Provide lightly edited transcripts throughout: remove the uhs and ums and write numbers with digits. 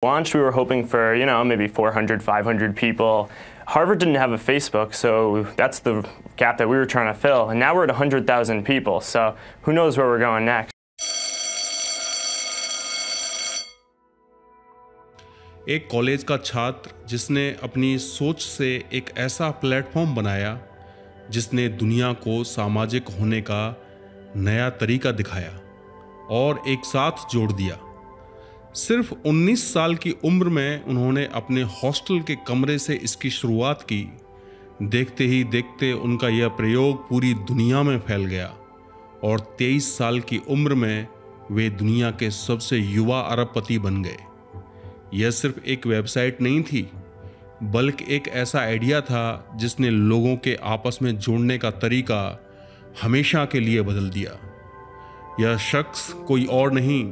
Launched, we were hoping for, maybe 400, 500 people. Harvard didn't have a Facebook, so that's the gap that we were trying to fill. And now we're at 100,000 people, so who knows where we're going next. एक college का छात्र जिसने अपनी सोच से एक ऐसा platform बनाया जिसने दुनिया को सामाजिक होने का नया तरीका दिखाया और एक साथ जोड़ दिया। सिर्फ 19 साल की उम्र में उन्होंने अपने हॉस्टल के कमरे से इसकी शुरुआत की। देखते ही देखते उनका यह प्रयोग पूरी दुनिया में फैल गया और 23 साल की उम्र में वे दुनिया के सबसे युवा अरबपति बन गए। यह सिर्फ एक वेबसाइट नहीं थी, बल्कि एक ऐसा आइडिया था जिसने लोगों के आपस में जुड़ने का तरीका हमेशा के लिए बदल दिया। यह शख्स कोई और नहीं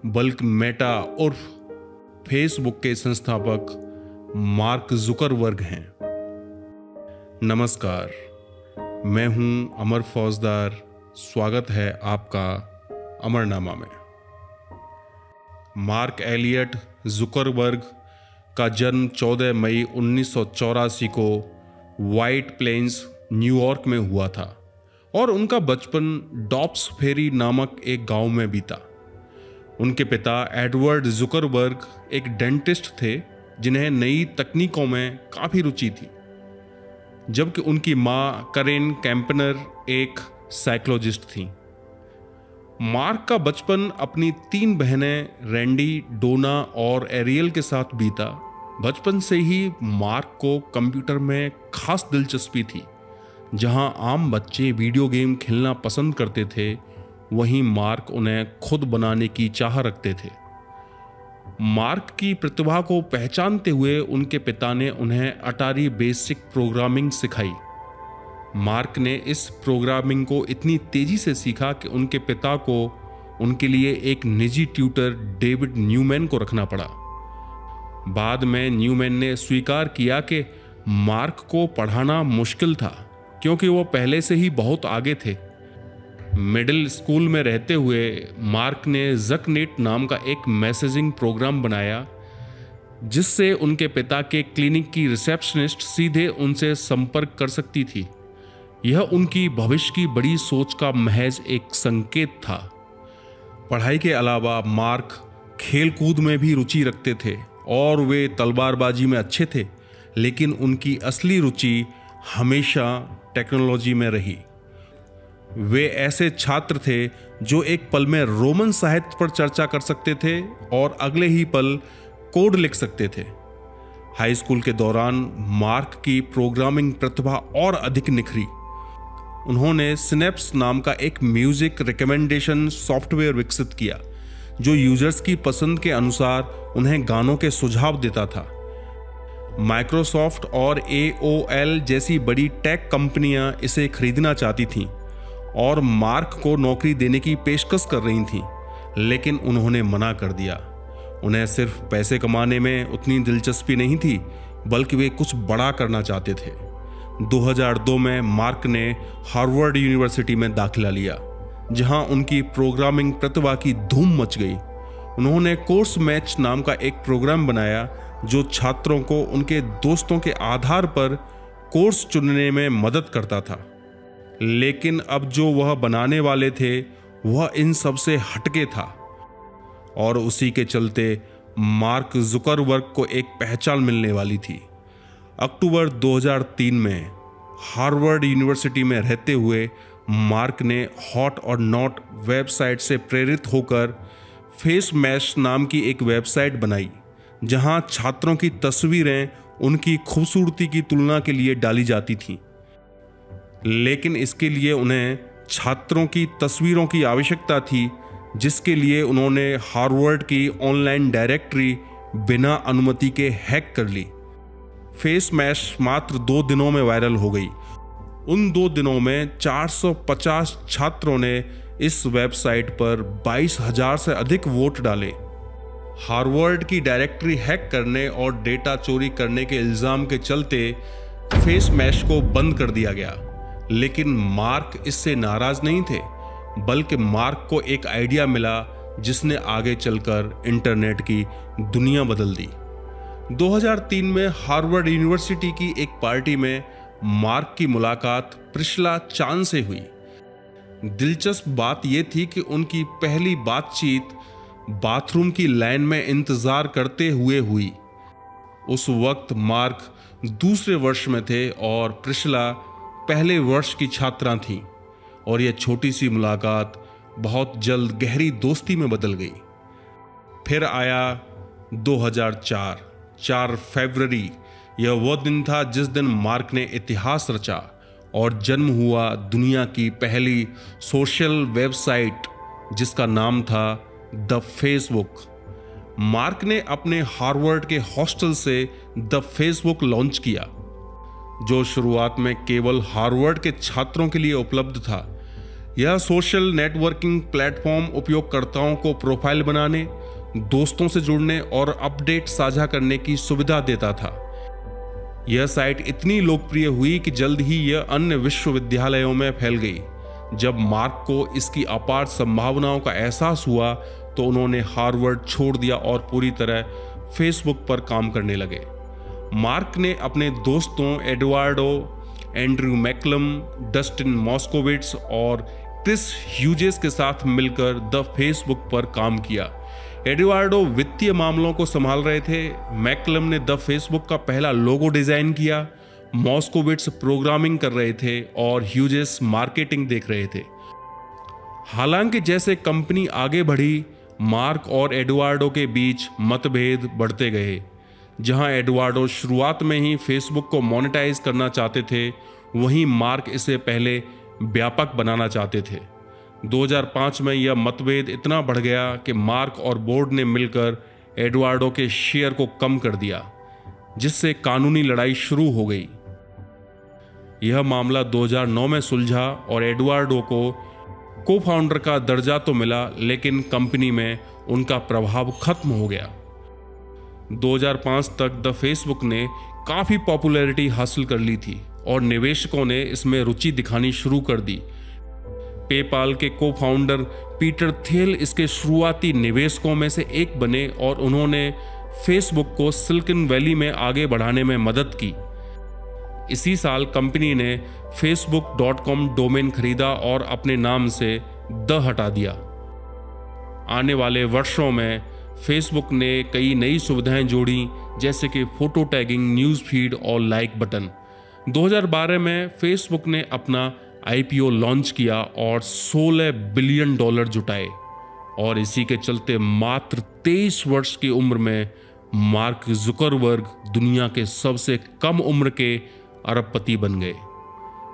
बल्कि मेटा उर्फ फेसबुक के संस्थापक मार्क जुकरबर्ग हैं। नमस्कार, मैं हूं अमर फौजदार। स्वागत है आपका अमरनामा में। मार्क एलियट जुकरबर्ग का जन्म 14 मई 1984 को व्हाइट प्लेन्स, न्यूयॉर्क में हुआ था और उनका बचपन डॉब्स फेरी नामक एक गांव में बीता। उनके पिता एडवर्ड जुकरबर्ग एक डेंटिस्ट थे जिन्हें नई तकनीकों में काफ़ी रुचि थी, जबकि उनकी मां करेन कैंपनर एक साइकोलॉजिस्ट थी। मार्क का बचपन अपनी 3 बहनें रैंडी, डोना और एरियल के साथ बीता। बचपन से ही मार्क को कंप्यूटर में खास दिलचस्पी थी। जहां आम बच्चे वीडियो गेम खेलना पसंद करते थे, वहीं मार्क उन्हें खुद बनाने की चाह रखते थे। मार्क की प्रतिभा को पहचानते हुए उनके पिता ने उन्हें अटारी बेसिक प्रोग्रामिंग सिखाई। मार्क ने इस प्रोग्रामिंग को इतनी तेजी से सीखा कि उनके पिता को उनके लिए एक निजी ट्यूटर डेविड न्यूमैन को रखना पड़ा। बाद में न्यूमैन ने स्वीकार किया कि मार्क को पढ़ाना मुश्किल था क्योंकि वो पहले से ही बहुत आगे थे। मिडिल स्कूल में रहते हुए मार्क ने ज़कनेट नाम का एक मैसेजिंग प्रोग्राम बनाया जिससे उनके पिता के क्लिनिक की रिसेप्शनिस्ट सीधे उनसे संपर्क कर सकती थी। यह उनकी भविष्य की बड़ी सोच का महज एक संकेत था। पढ़ाई के अलावा मार्क खेलकूद में भी रुचि रखते थे और वे तलवारबाजी में अच्छे थे, लेकिन उनकी असली रुचि हमेशा टेक्नोलॉजी में रही। वे ऐसे छात्र थे जो एक पल में रोमन साहित्य पर चर्चा कर सकते थे और अगले ही पल कोड लिख सकते थे। हाई स्कूल के दौरान मार्क की प्रोग्रामिंग प्रतिभा और अधिक निखरी। उन्होंने सिनेप्स नाम का एक म्यूजिक रिकमेंडेशन सॉफ्टवेयर विकसित किया जो यूजर्स की पसंद के अनुसार उन्हें गानों के सुझाव देता था। माइक्रोसॉफ्ट और AOL जैसी बड़ी टेक कंपनियां इसे खरीदना चाहती थीं और मार्क को नौकरी देने की पेशकश कर रही थीं, लेकिन उन्होंने मना कर दिया। उन्हें सिर्फ पैसे कमाने में उतनी दिलचस्पी नहीं थी, बल्कि वे कुछ बड़ा करना चाहते थे। 2002 में मार्क ने हार्वर्ड यूनिवर्सिटी में दाखिला लिया, जहां उनकी प्रोग्रामिंग प्रतिभा की धूम मच गई। उन्होंने कोर्स मैच नाम का एक प्रोग्राम बनाया जो छात्रों को उनके दोस्तों के आधार पर कोर्स चुनने में मदद करता था। लेकिन अब जो वह बनाने वाले थे वह इन सब से हटके था और उसी के चलते मार्क जुकरबर्ग को एक पहचान मिलने वाली थी। अक्टूबर 2003 में हार्वर्ड यूनिवर्सिटी में रहते हुए मार्क ने हॉट और नॉट वेबसाइट से प्रेरित होकर फेस मैश नाम की एक वेबसाइट बनाई जहां छात्रों की तस्वीरें उनकी खूबसूरती की तुलना के लिए डाली जाती थीं। लेकिन इसके लिए उन्हें छात्रों की तस्वीरों की आवश्यकता थी, जिसके लिए उन्होंने हार्वर्ड की ऑनलाइन डायरेक्टरी बिना अनुमति के हैक कर ली। फेस मैश मात्र 2 दिनों में वायरल हो गई। उन 2 दिनों में 450 छात्रों ने इस वेबसाइट पर 22,000 से अधिक वोट डाले। हार्वर्ड की डायरेक्टरी हैक करने और डेटा चोरी करने के इल्ज़ाम के चलते फेस मैश को बंद कर दिया गया, लेकिन मार्क इससे नाराज नहीं थे, बल्कि मार्क को एक आइडिया मिला जिसने आगे चलकर इंटरनेट की दुनिया बदल दी। 2003 में हार्वर्ड यूनिवर्सिटी की एक पार्टी में मार्क की मुलाकात प्रिस्ला चान से हुई। दिलचस्प बात यह थी कि उनकी पहली बातचीत बाथरूम की लाइन में इंतजार करते हुए हुई। उस वक्त मार्क दूसरे वर्ष में थे और प्रिस्ला पहले वर्ष की छात्रा थीं, और यह छोटी सी मुलाकात बहुत जल्द गहरी दोस्ती में बदल गई। फिर आया 2004, 4 फरवरी। यह वह दिन था जिस दिन मार्क ने इतिहास रचा और जन्म हुआ दुनिया की पहली सोशल वेबसाइट, जिसका नाम था द फेसबुक। मार्क ने अपने हार्वर्ड के हॉस्टल से द फेसबुक लॉन्च किया, जो शुरुआत में केवल हार्वर्ड के छात्रों के लिए उपलब्ध था। यह सोशल नेटवर्किंग प्लेटफॉर्म उपयोगकर्ताओं को प्रोफाइल बनाने, दोस्तों से जुड़ने और अपडेट साझा करने की सुविधा देता था। यह साइट इतनी लोकप्रिय हुई कि जल्द ही यह अन्य विश्वविद्यालयों में फैल गई। जब मार्क को इसकी अपार संभावनाओं का एहसास हुआ तो उन्होंने हार्वर्ड छोड़ दिया और पूरी तरह फेसबुक पर काम करने लगे। मार्क ने अपने दोस्तों एडवार्डो, एंड्रयू मैकलम, डस्टिन मॉस्कोविट्स और क्रिस ह्यूजेस के साथ मिलकर द फेसबुक पर काम किया। एडवार्डो वित्तीय मामलों को संभाल रहे थे, मैकलम ने द फेसबुक का पहला लोगो डिजाइन किया, मॉस्कोविट्स प्रोग्रामिंग कर रहे थे और ह्यूजेस मार्केटिंग देख रहे थे। हालांकि जैसे कंपनी आगे बढ़ी, मार्क और एडवार्डो के बीच मतभेद बढ़ते गए। जहां एडवार्डो शुरुआत में ही फेसबुक को मोनेटाइज करना चाहते थे, वहीं मार्क इसे पहले व्यापक बनाना चाहते थे। 2005 में यह मतभेद इतना बढ़ गया कि मार्क और बोर्ड ने मिलकर एडवार्डो के शेयर को कम कर दिया, जिससे कानूनी लड़ाई शुरू हो गई। यह मामला 2009 में सुलझा और एडवार्डो को को-फाउंडर का दर्जा तो मिला, लेकिन कंपनी में उनका प्रभाव खत्म हो गया। 2005 तक द फेसबुक ने काफी पॉपुलैरिटी हासिल कर ली थी और निवेशकों ने इसमें रुचि दिखानी शुरू कर दी। पेपाल के को-फाउंडर पीटर थियल इसके शुरुआती निवेशकों में से एक बने और उन्होंने फेसबुक को सिलिकॉन वैली में आगे बढ़ाने में मदद की। इसी साल कंपनी ने facebook.com डोमेन खरीदा और अपने नाम से द हटा दिया। आने वाले वर्षों में फेसबुक ने कई नई सुविधाएं जोड़ी, जैसे कि फोटो टैगिंग, न्यूज़ फीड और लाइक बटन। 2012 में फेसबुक ने अपना IPO लॉन्च किया और $16 बिलियन जुटाए, और इसी के चलते मात्र 23 वर्ष की उम्र में मार्क जुकरबर्ग दुनिया के सबसे कम उम्र के अरबपति बन गए।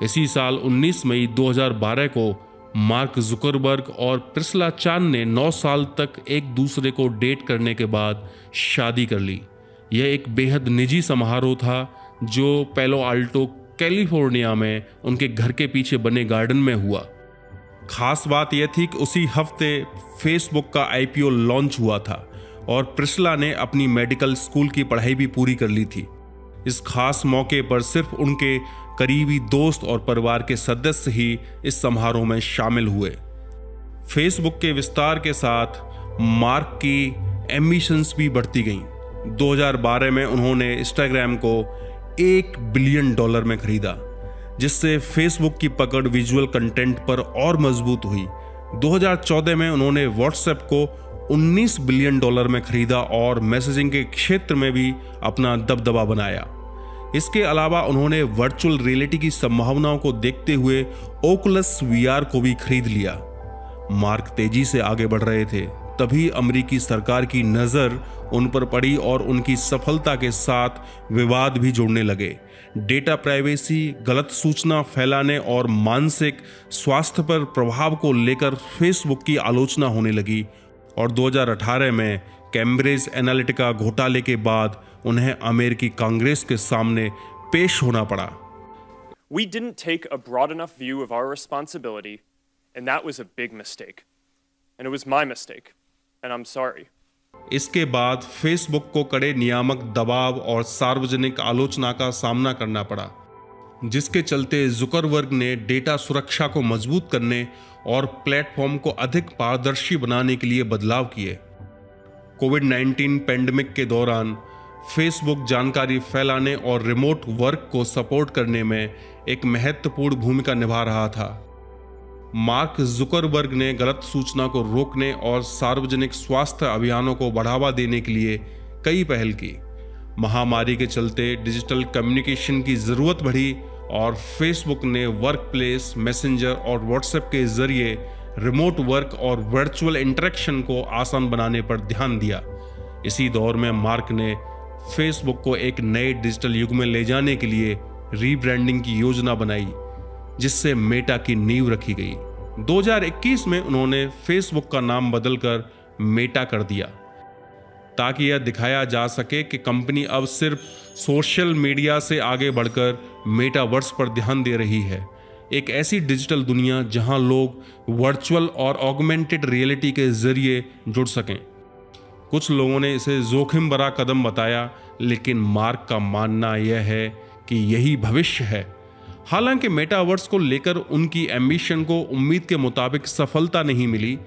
इसी साल 19 मई 2012 को मार्क जुकरबर्ग और प्रिस्ला चान ने 9 साल तक एक दूसरे को डेट करने के बाद शादी कर ली। यह एक बेहद निजी समारोह था जो पेलो आल्टो, कैलिफोर्निया में उनके घर के पीछे बने गार्डन में हुआ। खास बात यह थी कि उसी हफ्ते फेसबुक का IPO लॉन्च हुआ था और प्रिस्ला ने अपनी मेडिकल स्कूल की पढ़ाई भी पूरी कर ली थी। इस खास मौके पर सिर्फ उनके करीबी दोस्त और परिवार के सदस्य ही इस समारोह में शामिल हुए। फेसबुक के विस्तार के साथ मार्क की एम्बिशंस भी बढ़ती गईं। 2012 में उन्होंने इंस्टाग्राम को $1 बिलियन में खरीदा, जिससे फेसबुक की पकड़ विजुअल कंटेंट पर और मजबूत हुई। 2014 में उन्होंने व्हाट्सएप को $19 बिलियन में खरीदा और मैसेजिंग के क्षेत्र में भी अपना दबदबा बनाया। इसके अलावा उन्होंने वर्चुअल रियलिटी की संभावनाओं को देखते हुए ओकुलस VR को भी खरीद लिया। मार्क तेजी से आगे बढ़ रहे थे, तभी अमेरिकी सरकार की नज़र उन पर पड़ी और उनकी सफलता के साथ विवाद भी जुड़ने लगे। डेटा प्राइवेसी, गलत सूचना फैलाने और मानसिक स्वास्थ्य पर प्रभाव को लेकर फेसबुक की आलोचना होने लगी और 2018 में कैम्ब्रिज एनालिटिका घोटाले के बाद उन्हें अमेरिकी कांग्रेस के सामने पेश होना पड़ा। We didn't take a broad enough view of our responsibility, and that was a big mistake. And it was my mistake, and I'm sorry. इसके बाद फेसबुक को कड़े नियामक दबाव और सार्वजनिक आलोचना का सामना करना पड़ा। जिसके चलते जुकरबर्ग ने डेटा सुरक्षा को मजबूत करने और प्लेटफॉर्म को अधिक पारदर्शी बनाने के लिए बदलाव किए। कोविड-19 पैंडेमिक के दौरान फेसबुक जानकारी फैलाने और रिमोट वर्क को सपोर्ट करने में एक महत्वपूर्ण भूमिका निभा रहा था। मार्क जुकरबर्ग ने गलत सूचना को रोकने और सार्वजनिक स्वास्थ्य अभियानों को बढ़ावा देने के लिए कई पहल की। महामारी के चलते डिजिटल कम्युनिकेशन की जरूरत बढ़ी और फेसबुक ने वर्क प्लेस, मैसेंजर और व्हाट्सएप के जरिए रिमोट वर्क और वर्चुअल इंटरेक्शन को आसान बनाने पर ध्यान दिया। इसी दौर में मार्क ने फेसबुक को एक नए डिजिटल युग में ले जाने के लिए रीब्रांडिंग की योजना बनाई, जिससे मेटा की नींव रखी गई। 2021 में उन्होंने फेसबुक का नाम बदलकर मेटा कर दिया, ताकि यह दिखाया जा सके कि कंपनी अब सिर्फ सोशल मीडिया से आगे बढ़कर मेटावर्स पर ध्यान दे रही है, एक ऐसी डिजिटल दुनिया जहां लोग वर्चुअल और ऑगमेंटेड रियलिटी के जरिए जुड़ सकें। कुछ लोगों ने इसे जोखिम भरा कदम बताया, लेकिन मार्क का मानना यह है कि यही भविष्य है। हालांकि मेटावर्स को लेकर उनकी एम्बिशन को उम्मीद के मुताबिक सफलता नहीं मिली,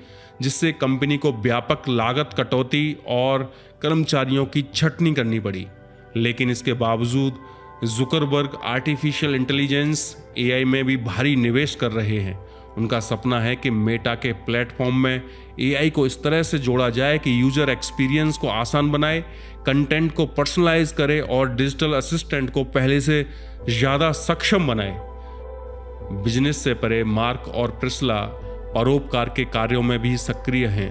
जिससे कंपनी को व्यापक लागत कटौती और कर्मचारियों की छंटनी करनी पड़ी। लेकिन इसके बावजूद जुकरबर्ग आर्टिफिशियल इंटेलिजेंस AI में भी भारी निवेश कर रहे हैं। उनका सपना है कि मेटा के प्लेटफॉर्म में AI को इस तरह से जोड़ा जाए कि यूजर एक्सपीरियंस को आसान बनाए, कंटेंट को पर्सनलाइज करे और डिजिटल असिस्टेंट को पहले से ज़्यादा सक्षम बनाए। बिजनेस से परे मार्क और प्रिस्ला परोपकार के कार्यों में भी सक्रिय हैं।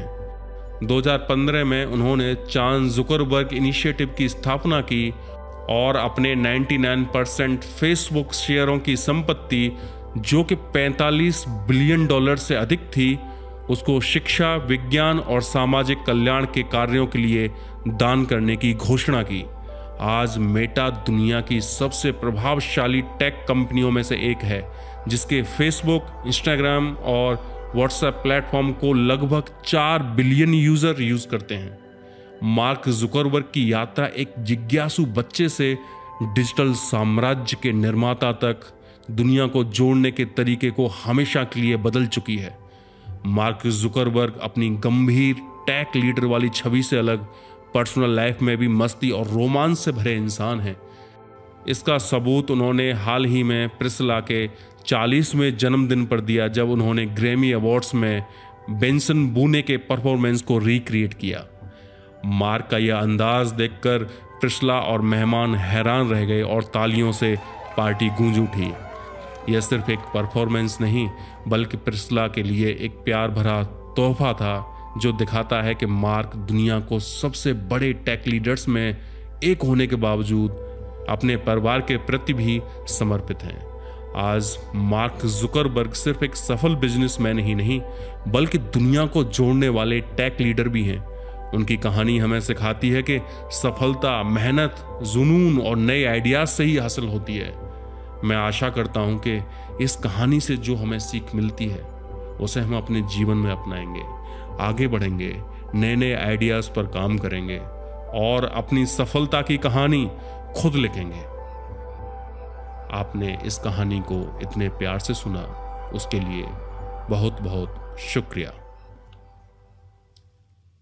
2015 में उन्होंने चार्ल्स जुकरबर्ग इनिशिएटिव की स्थापना की और अपने 99% फेसबुक शेयरों की संपत्ति, जो कि $45 बिलियन से अधिक थी, उसको शिक्षा, विज्ञान और सामाजिक कल्याण के कार्यों के लिए दान करने की घोषणा की। आज मेटा दुनिया की सबसे प्रभावशाली टेक कंपनियों में से एक है, जिसके फेसबुक, इंस्टाग्राम और व्हाट्सएप प्लेटफॉर्म को लगभग 4 बिलियन यूजर यूज करते हैं। मार्क जुकरबर्ग की यात्रा एक जिज्ञासु बच्चे से डिजिटल साम्राज्य के निर्माता तक दुनिया को जोड़ने के तरीके को हमेशा के लिए बदल चुकी है। मार्क जुकरबर्ग अपनी गंभीर टेक लीडर वाली छवि से अलग पर्सनल लाइफ में भी मस्ती और रोमांस से भरे इंसान हैं। इसका सबूत उन्होंने हाल ही में प्रिस्ला के 40वें जन्मदिन पर दिया, जब उन्होंने ग्रैमी अवार्ड्स में बेंसन बूने के परफॉर्मेंस को रिक्रिएट किया। मार्क का यह अंदाज देखकर प्रिस्ला और मेहमान हैरान रह गए और तालियों से पार्टी गूंज उठी। यह सिर्फ एक परफॉर्मेंस नहीं, बल्कि प्रिस्ला के लिए एक प्यार भरा तोहफा था, जो दिखाता है कि मार्क दुनिया को सबसे बड़े टेक लीडर्स में एक होने के बावजूद अपने परिवार के प्रति भी समर्पित हैं। आज मार्क जुकरबर्ग सिर्फ एक सफल बिजनेसमैन ही नहीं, बल्कि दुनिया को जोड़ने वाले टेक लीडर भी हैं। उनकी कहानी हमें सिखाती है कि सफलता मेहनत, जुनून और नए आइडियाज से ही हासिल होती है। मैं आशा करता हूं कि इस कहानी से जो हमें सीख मिलती है, उसे हम अपने जीवन में अपनाएंगे, आगे बढ़ेंगे, नए नए आइडियाज पर काम करेंगे और अपनी सफलता की कहानी खुद लिखेंगे। आपने इस कहानी को इतने प्यार से सुना, उसके लिए बहुत बहुत शुक्रिया।